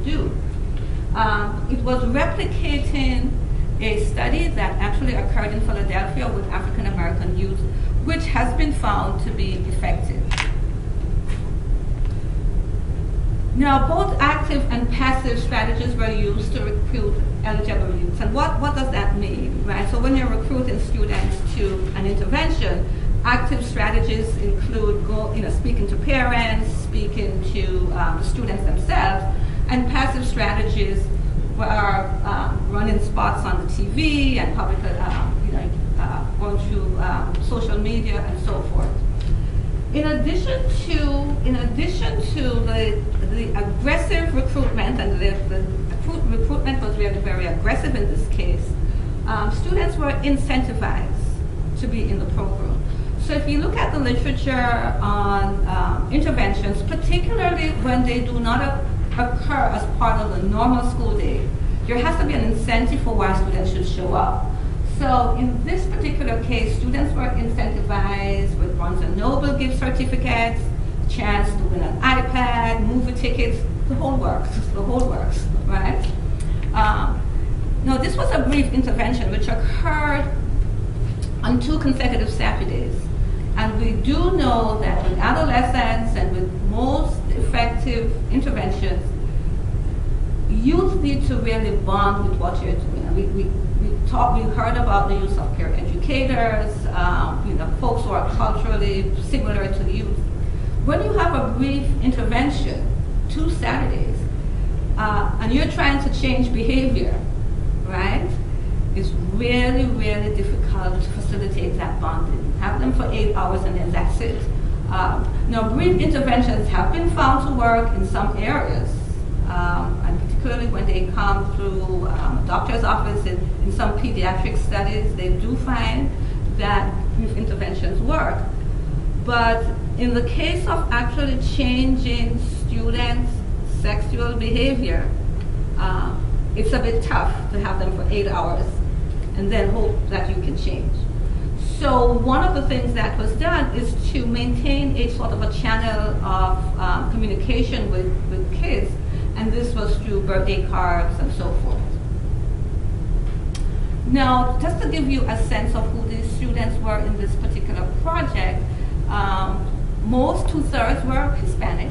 do. It was replicating a study that actually occurred in Philadelphia with African American youth, which has been found to be effective. Now, both active and passive strategies were used to recruit eligible youths. And what does that mean, right? So when you're recruiting students to an intervention, active strategies include speaking to parents, speaking to the students themselves, and passive strategies were running spots on the TV and public, going through social media and so forth. In addition to the aggressive recruitment, and the recruitment was really very aggressive in this case, students were incentivized to be in the program. So if you look at the literature on interventions, particularly when they do not occur as part of the normal school day, there has to be an incentive for why students should show up. So in this particular case, students were incentivized with Barnes & Noble gift certificates, chance to win an iPad, movie tickets, the whole works, right? Now this was a brief intervention which occurred on 2 consecutive Saturdays. And we do know that with adolescents and with most effective interventions, youth need to really bond with what you're doing. And we heard about the use of peer educators, folks who are culturally similar to the youth. When you have a brief intervention, 2 Saturdays, and you're trying to change behavior, right? It's really, really difficult to facilitate that bonding. Have them for 8 hours and then that's it. Now, brief interventions have been found to work in some areas, and particularly when they come through a doctor's office. In some pediatric studies, they do find that brief interventions work. But in the case of actually changing students' sexual behavior, it's a bit tough to have them for 8 hours and then hope that you can change. So one of the things that was done is to maintain a sort of a channel of communication with kids, and this was through birthday cards and so forth. Now, just to give you a sense of who these students were in this particular project, most 2/3 were Hispanic,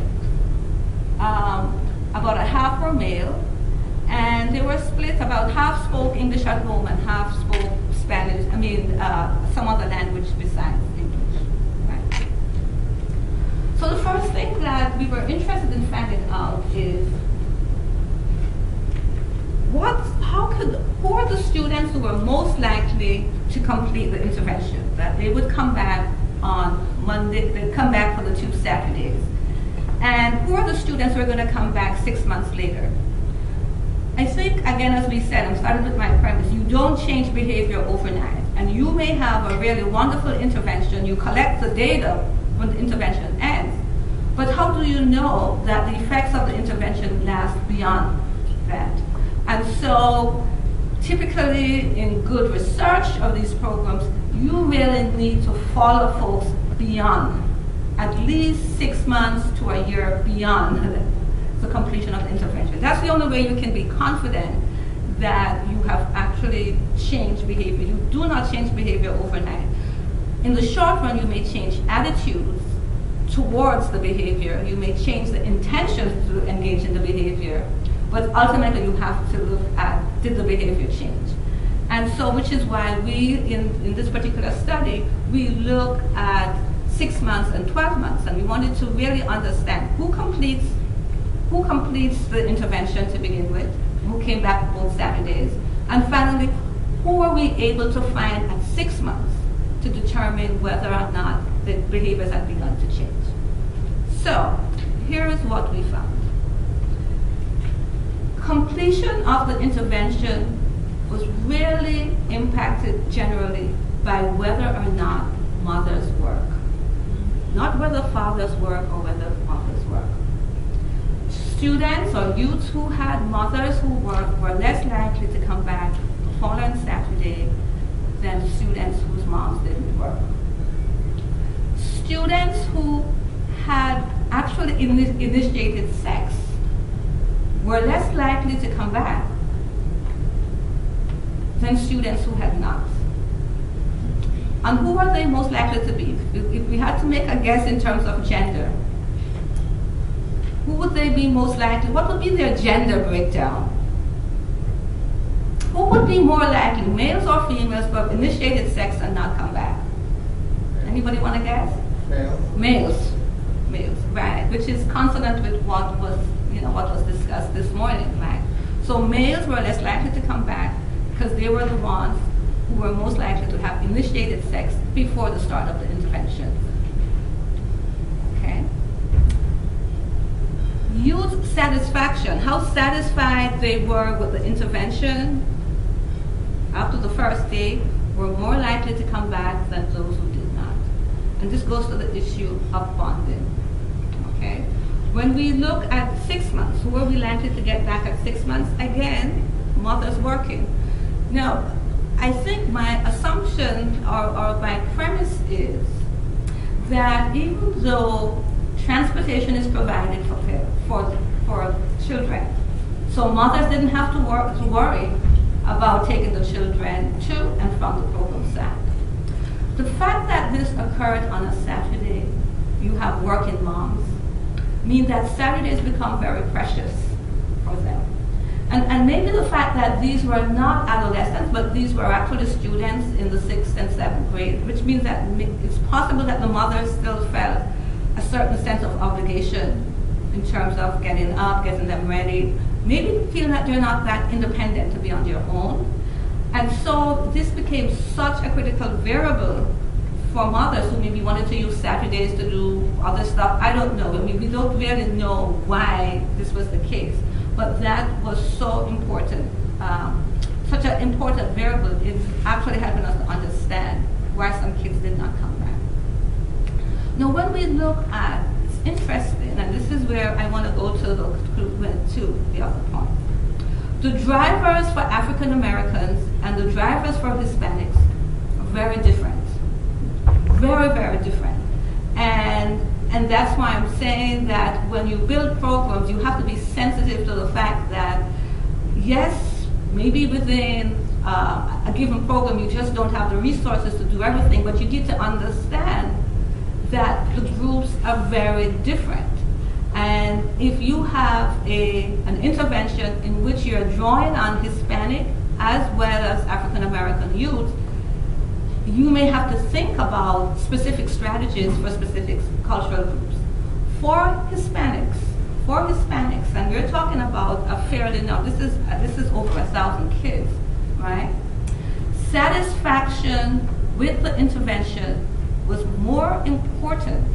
about a half were male, and they were split. About half spoke English at home and half spoke Spanish, some other language besides English, right? So the first thing that we were interested in finding out is who are the students who were most likely to complete the intervention, that they would come back on Monday, they'd come back for the 2 Saturdays. And who are the students who are going to come back 6 months later? I think, again, as we said, I'm starting with my premise, you don't change behavior overnight. And you may have a really wonderful intervention, you collect the data when the intervention ends, but how do you know that the effects of the intervention last beyond that? And so, typically in good research of these programs, you really need to follow folks beyond, at least 6 months to a year beyond the completion of the intervention. That's the only way you can be confident that you have actually changed behavior. You do not change behavior overnight. In the short run, you may change attitudes towards the behavior. You may change the intentions to engage in the behavior. But ultimately, you have to look at, did the behavior change? And so, which is why we, in this particular study, we look at 6 months and 12 months. And we wanted to really understand who completes the intervention to begin with, who came back both Saturdays, and finally, who are we able to find at 6 months to determine whether or not the behaviors had begun to change. So, here is what we found. Completion of the intervention was really impacted generally by whether or not mothers work. Not whether fathers work or whether mothers work. Students or youths who had mothers who worked were less likely to come back the following Saturday than students whose moms didn't work. Students who had actually initiated sex were less likely to come back than students who had not. And who are they most likely to be? If we had to make a guess in terms of gender, who would they be most likely? What would be their gender breakdown? Who would be more likely, males or females, who have initiated sex and not come back? Anybody want to guess? Males. Males, right? Which is consonant with what was discussed this morning, right? So males were less likely to come back because they were the ones who were most likely to have initiated sex before the start of the intervention. Okay. Youth satisfaction, how satisfied they were with the intervention after the first day were more likely to come back than those who did not. And this goes to the issue of bonding. Okay? When we look at 6 months, who are we likely to get back at 6 months? Again, mothers working. Now, I think my assumption or my premise is that even though transportation is provided for children, so mothers didn't have to worry about taking the children to and from the program site. The fact that this occurred on a Saturday, you have working moms, mean that Saturdays become very precious for them. And maybe the fact that these were not adolescents, but these were actually students in the 6th and 7th grade, which means that it's possible that the mothers still felt a certain sense of obligation in terms of getting up, getting them ready, maybe feeling that they're not that independent to be on their own. And so this became such a critical variable for mothers who maybe wanted to use Saturdays to do other stuff. I don't know. I mean, we don't really know why this was the case. But that was so important, such an important variable. It's actually helping us to understand why some kids did not come back. Now, when we look at, it's interesting, and this is where I want to go to the other point. The drivers for African Americans and the drivers for Hispanics are very different. Very, very different. And that's why I'm saying that when you build programs, you have to be sensitive to the fact that, yes, maybe within a given program you just don't have the resources to do everything, but you need to understand that the groups are very different. And if you have an intervention in which you're drawing on Hispanic as well as African American youth, you may have to think about specific strategies for specific cultural groups. For Hispanics, and we're talking about a fairly, now this is over 1,000 kids, right? Satisfaction with the intervention was more important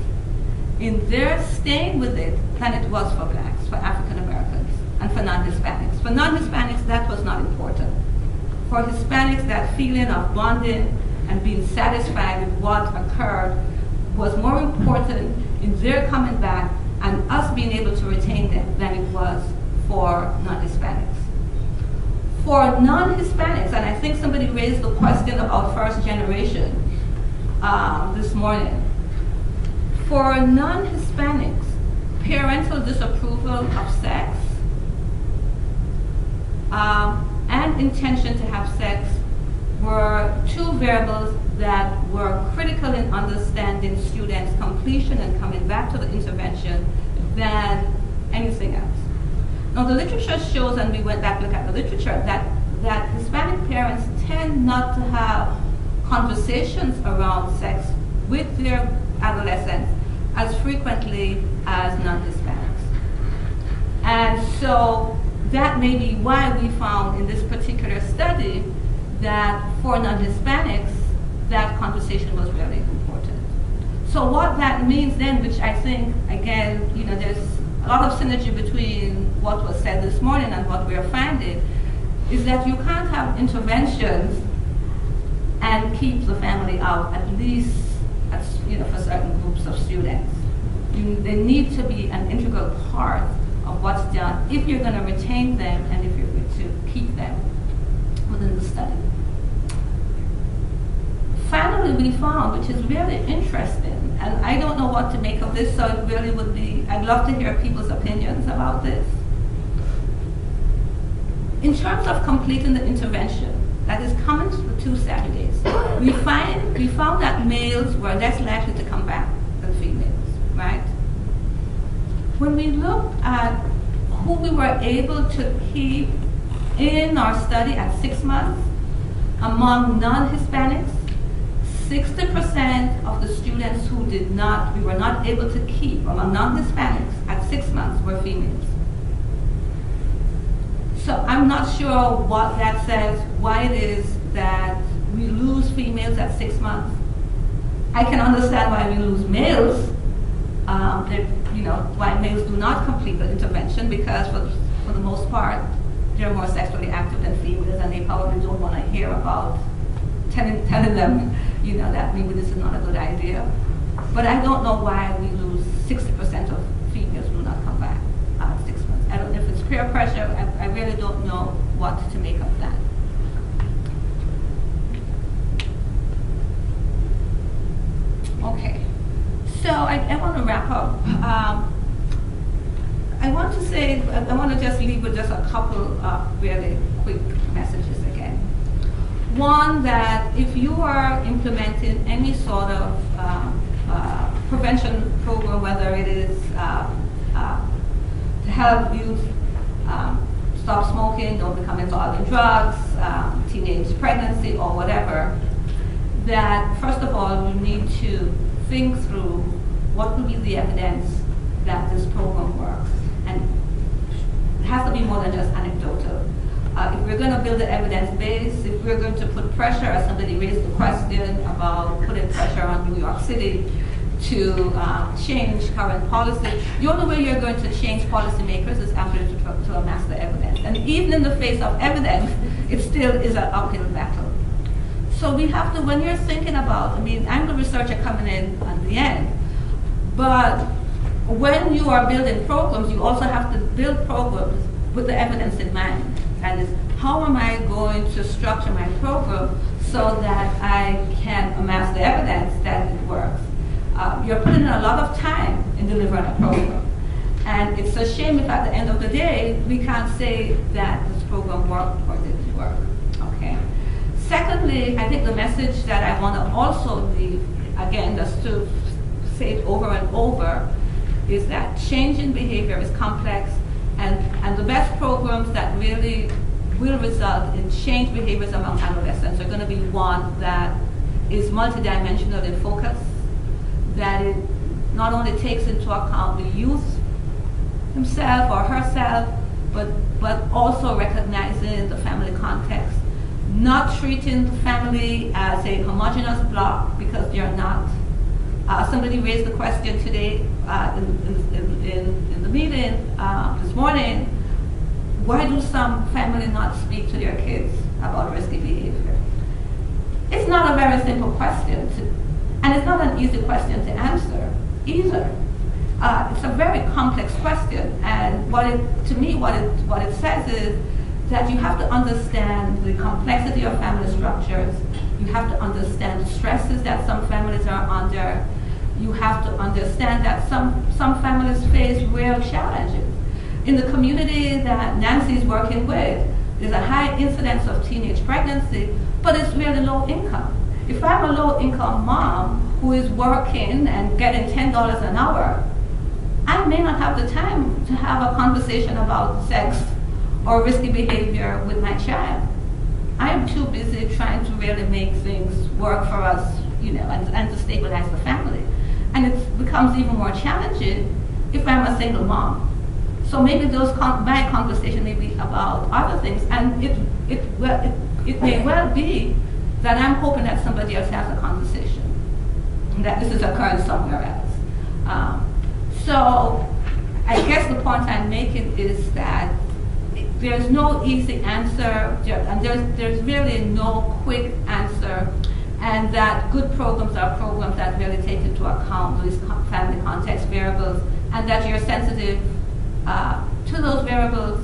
in their staying with it than it was for blacks, for African Americans, and for non-Hispanics. For non-Hispanics, that was not important. For Hispanics, that feeling of bonding and being satisfied with what occurred was more important in their coming back and us being able to retain them than it was for non-Hispanics. For non-Hispanics, and I think somebody raised the question about first generation this morning. For non-Hispanics, parental disapproval of sex and intention to have sex were two variables that were critical in understanding students' completion and coming back to the intervention than anything else. Now the literature shows, and we went back to look at the literature, that Hispanic parents tend not to have conversations around sex with their adolescents as frequently as non-Hispanics. And so that may be why we found in this particular study that for non-Hispanics, that conversation was really important. So what that means then, which I think, again, there's a lot of synergy between what was said this morning and what we're finding, is that you can't have interventions and keep the family out, at least for certain groups of students. They need to be an integral part of what's done if you're going to retain them and if you're going to keep them within the study. Finally, we found, which is really interesting, and I don't know what to make of this, so it really would be, I'd love to hear people's opinions about this. In terms of completing the intervention, that is common for 2 Saturdays, we found that males were less likely to come back than females, right? When we looked at who we were able to keep in our study at 6 months, among non-Hispanics, 60% of the students who we were not able to keep among non-Hispanics at 6 months were females. So I'm not sure what that says, why it is that we lose females at 6 months. I can understand why we lose males, why males do not complete the intervention, because for the most part, they're more sexually active than females, and they probably don't want to hear about telling them, that maybe this is not a good idea. But I don't know why we lose 60% of females do not come back at 6 months. I don't know if it's peer pressure. I really don't know what to make of that. Okay, so I want to wrap up. I want to just leave with just a couple of really quick messages again. One, that if you are implementing any sort of prevention program, whether it is to help youth stop smoking, don't become involved in drugs, teenage pregnancy, or whatever, that first of all, you need to think through what will be the evidence that this program works. And it has to be more than just anecdotal. If we're going to build the evidence base, if we're going to put pressure, as somebody raised the question about putting pressure on New York City to change current policy, the only way you're going to change policymakers is after to amass the evidence. And even in the face of evidence, it still is an uphill battle. So we have to, when you're thinking about, I'm the researcher coming in at the end, but when you are building programs, you also have to build programs with the evidence in mind. That is, how am I going to structure my program so that I can amass the evidence that it works? You're putting in a lot of time in delivering a program. And it's a shame if at the end of the day, we can't say that this program worked or didn't work, okay? Secondly, I think the message that I want to also leave, again, just to say it over and over, is that changing behavior is complex, and the best programs that really will result in change behaviors among adolescents are going to be one that is multidimensional in focus, that it not only takes into account the youth himself or herself, but also recognizing the family context, not treating the family as a homogeneous block, because they are not. Somebody raised the question today in the meeting this morning, why do some families not speak to their kids about risky behavior? It's not a very simple question, and it's not an easy question to answer either. It's a very complex question, and to me, what it says is that you have to understand the complexity of family structures. You have to understand the stresses that some families are under. You have to understand that some families face real challenges. In the community that Nancy is working with, there's a high incidence of teenage pregnancy, but it's really low income. If I'm a low income mom who is working and getting $10 an hour, I may not have the time to have a conversation about sex or risky behavior with my child. I am too busy trying to really make things work for us, and to stabilize the family. And it becomes even more challenging if I'm a single mom. So maybe my conversation may be about other things, and it may well be that I'm hoping that somebody else has a conversation, and that this is occurring somewhere else. So I guess the point I'm making is that there's no easy answer, and there's really no quick answer, and that good programs are programs that really take into account these family context variables, and that you're sensitive to those variables